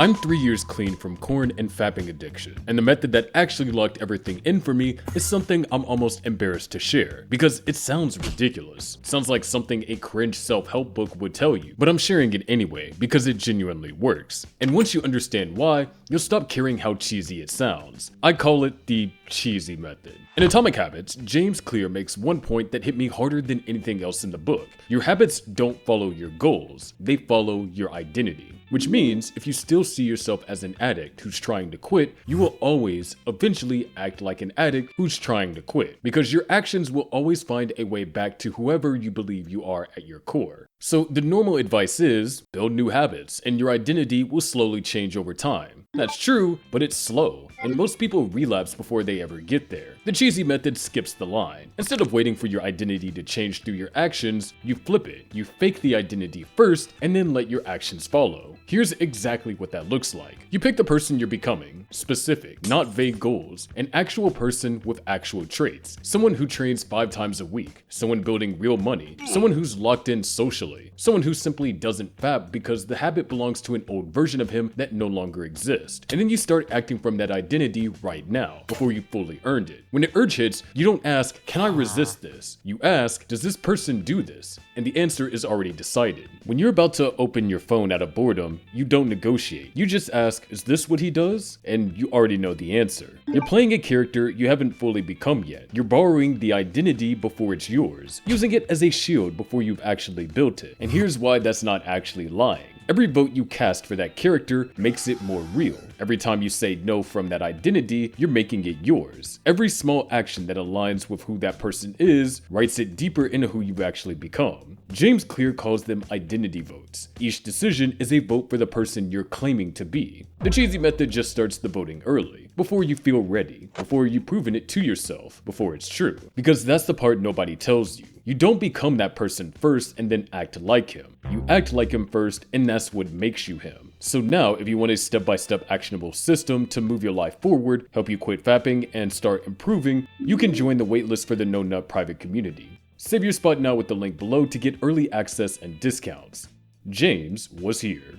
I'm 3 years clean from corn and fapping addiction, and the method that actually locked everything in for me is something I'm almost embarrassed to share, because it sounds ridiculous. It sounds like something a cringe self-help book would tell you, but I'm sharing it anyway, because it genuinely works. And once you understand why, you'll stop caring how cheesy it sounds. I call it the cheesy method. In Atomic Habits, James Clear makes one point that hit me harder than anything else in the book. Your habits don't follow your goals, they follow your identity. Which means, if you still see yourself as an addict who's trying to quit, you will always, eventually act like an addict who's trying to quit. Because your actions will always find a way back to whoever you believe you are at your core. So the normal advice is, build new habits, and your identity will slowly change over time. That's true, but it's slow, and most people relapse before they ever get there. The cheesy method skips the line. Instead of waiting for your identity to change through your actions, you flip it. You fake the identity first, and then let your actions follow. Here's exactly what that looks like. You pick the person you're becoming, specific, not vague goals, an actual person with actual traits, someone who trains 5 times a week, someone building real money, someone who's locked in socially, someone who simply doesn't fap because the habit belongs to an old version of him that no longer exists. And then you start acting from that identity right now, before you fully earned it. When the urge hits, you don't ask, can I resist this? You ask, does this person do this? And the answer is already decided. When you're about to open your phone out of boredom, you don't negotiate. You just ask, is this what he does? And you already know the answer. You're playing a character you haven't fully become yet. You're borrowing the identity before it's yours, using it as a shield before you've actually built it. And here's why that's not actually lying. Every vote you cast for that character makes it more real. Every time you say no from that identity, you're making it yours. Every small action that aligns with who that person is writes it deeper into who you've actually become. James Clear calls them identity votes. Each decision is a vote for the person you're claiming to be. The cheesy method just starts the voting early, before you feel ready, before you've proven it to yourself, before it's true. Because that's the part nobody tells you. You don't become that person first and then act like him. You act like him first, and that's what makes you him. So now, if you want a step-by-step actionable system to move your life forward, help you quit fapping, and start improving, you can join the waitlist for the No Nut private community. Save your spot now with the link below to get early access and discounts. James was here.